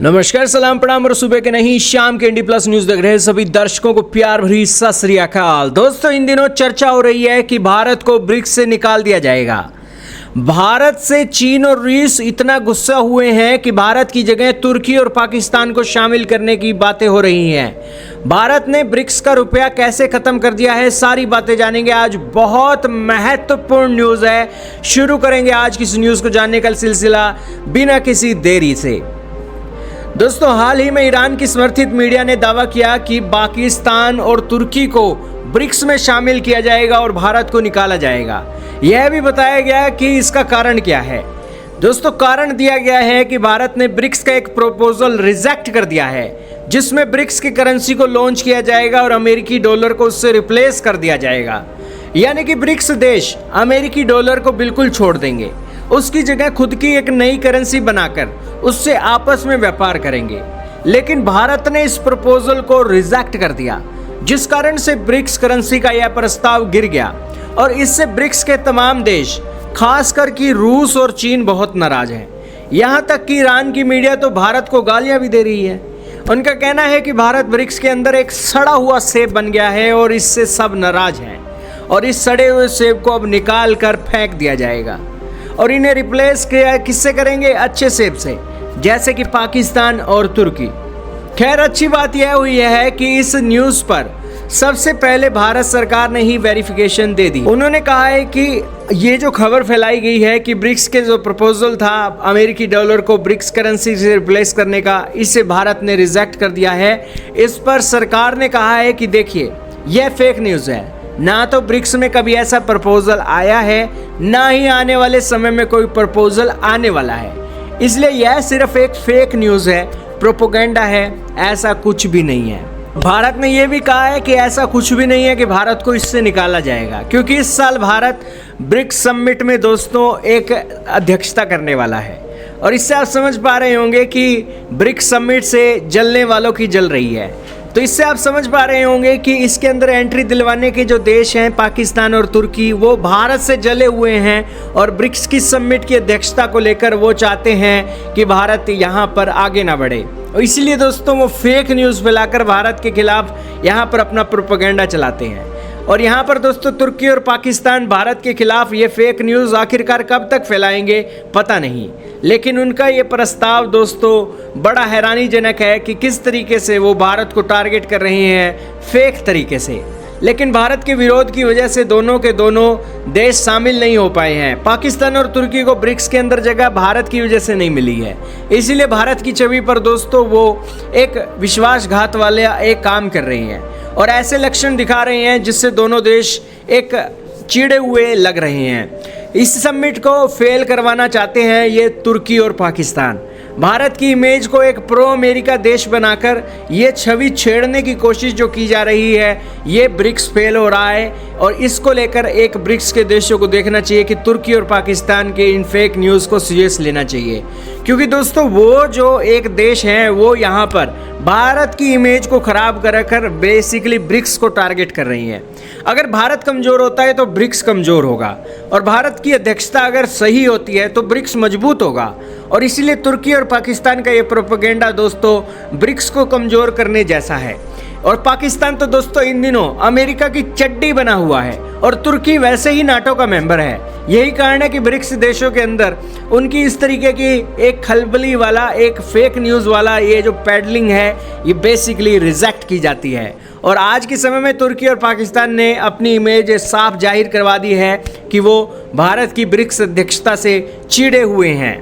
नमस्कार, सलाम, प्रणाम और सुबह के नहीं शाम के इंडी प्लस न्यूज देख रहे सभी दर्शकों को प्यार भरी सत श्री अकाल। दोस्तों, इन दिनों चर्चा हो रही है कि भारत को ब्रिक्स से निकाल दिया जाएगा। भारत से चीन और रूस इतना गुस्सा हुए हैं कि भारत की जगह तुर्की और पाकिस्तान को शामिल करने की बातें हो रही हैं। भारत ने ब्रिक्स का रुपया कैसे खत्म कर दिया है, सारी बातें जानेंगे आज। बहुत महत्वपूर्ण न्यूज है। शुरू करेंगे आज की इस न्यूज को जानने का सिलसिला बिना किसी देरी से। दोस्तों, हाल ही में ईरान की समर्थित मीडिया ने दावा किया कि पाकिस्तान और तुर्की को ब्रिक्स में शामिल किया जाएगा और भारत को निकाला जाएगा। यह भी बताया गया कि इसका कारण क्या है। दोस्तों, कारण दिया गया है कि भारत ने ब्रिक्स का एक प्रपोजल रिजेक्ट कर दिया है, जिसमें ब्रिक्स की करेंसी को लॉन्च किया जाएगा और अमेरिकी डॉलर को उससे रिप्लेस कर दिया जाएगा। यानी कि ब्रिक्स देश अमेरिकी डॉलर को बिल्कुल छोड़ देंगे, उसकी जगह खुद की एक नई करेंसी बनाकर उससे आपस में व्यापार करेंगे। लेकिन भारत ने इस प्रपोजल को रिजेक्ट कर दिया, जिस कारण से ब्रिक्स करेंसी का यह प्रस्ताव गिर गया और इससे ब्रिक्स के तमाम देश, खासकर कि रूस और चीन, बहुत नाराज हैं। यहाँ तक कि ईरान की मीडिया तो भारत को गालियां भी दे रही है। उनका कहना है कि भारत ब्रिक्स के अंदर एक सड़ा हुआ सेब बन गया है और इससे सब नाराज हैं और इस सड़े हुए सेब को अब निकाल कर फेंक दिया जाएगा और इन्हें रिप्लेस किससे करेंगे? अच्छे सेब से, जैसे कि पाकिस्तान और तुर्की। खैर, अच्छी बात यह हुई है कि इस न्यूज़ पर सबसे पहले भारत सरकार ने ही वेरिफिकेशन दे दी। उन्होंने कहा है कि ये जो खबर फैलाई गई है कि ब्रिक्स के जो प्रपोजल था अमेरिकी डॉलर को ब्रिक्स करेंसी से रिप्लेस करने का, इसे भारत ने रिजेक्ट कर दिया है। इस पर सरकार ने कहा है कि देखिए, यह फेक न्यूज़ है। ना तो ब्रिक्स में कभी ऐसा प्रपोजल आया है, ना ही आने वाले समय में कोई प्रपोजल आने वाला है। इसलिए यह सिर्फ एक फेक न्यूज़ है, प्रोपोगेंडा है, ऐसा कुछ भी नहीं है। भारत ने यह भी कहा है कि ऐसा कुछ भी नहीं है कि भारत को इससे निकाला जाएगा, क्योंकि इस साल भारत ब्रिक्स समिट में दोस्तों एक अध्यक्षता करने वाला है। और इससे आप समझ पा रहे होंगे कि ब्रिक्स समिट से जलने वालों की जल रही है। तो इससे आप समझ पा रहे होंगे कि इसके अंदर एंट्री दिलवाने के जो देश हैं पाकिस्तान और तुर्की, वो भारत से जले हुए हैं और ब्रिक्स की समिट की अध्यक्षता को लेकर वो चाहते हैं कि भारत यहाँ पर आगे ना बढ़े। और इसीलिए दोस्तों वो फेक न्यूज़ फैलाकर भारत के खिलाफ यहाँ पर अपना प्रोपेगेंडा चलाते हैं। और यहाँ पर दोस्तों तुर्की और पाकिस्तान भारत के खिलाफ ये फेक न्यूज़ आखिरकार कब तक फैलाएंगे पता नहीं, लेकिन उनका ये प्रस्ताव दोस्तों बड़ा हैरानीजनक है कि किस तरीके से वो भारत को टारगेट कर रहे हैं फेक तरीके से। लेकिन भारत के विरोध की वजह से दोनों के दोनों देश शामिल नहीं हो पाए हैं। पाकिस्तान और तुर्की को ब्रिक्स के अंदर जगह भारत की वजह से नहीं मिली है। इसीलिए भारत की छवि पर दोस्तों वो एक विश्वासघात वाले एक काम कर रही हैं और ऐसे लक्षण दिखा रहे हैं जिससे दोनों देश एक चिड़े हुए लग रहे हैं। इस समिट को फेल करवाना चाहते हैं ये तुर्की और पाकिस्तान। भारत की इमेज को एक प्रो अमेरिका देश बनाकर ये छवि छेड़ने की कोशिश जो की जा रही है, ये ब्रिक्स फेल हो रहा है। और इसको लेकर एक ब्रिक्स के देशों को देखना चाहिए कि तुर्की और पाकिस्तान के इन फेक न्यूज़ को सीरियस लेना चाहिए, क्योंकि दोस्तों वो जो एक देश हैं वो यहाँ पर भारत की इमेज को खराब कर बेसिकली ब्रिक्स को टारगेट कर रही हैं। अगर भारत कमज़ोर होता है तो ब्रिक्स कमज़ोर होगा, और भारत की अध्यक्षता अगर सही होती है तो ब्रिक्स मजबूत होगा। और इसीलिए तुर्की और पाकिस्तान का ये प्रोपेगेंडा दोस्तों ब्रिक्स को कमज़ोर करने जैसा है। और पाकिस्तान तो दोस्तों इन दिनों अमेरिका की चड्डी बना हुआ है और तुर्की वैसे ही नाटो का मेंबर है। यही कारण है कि ब्रिक्स देशों के अंदर उनकी इस तरीके की एक खलबली वाला, एक फेक न्यूज़ वाला ये जो पैडलिंग है, ये बेसिकली रिजेक्ट की जाती है। और आज के समय में तुर्की और पाकिस्तान ने अपनी इमेज साफ जाहिर करवा दी है कि वो भारत की ब्रिक्स अध्यक्षता से चिढ़े हुए हैं।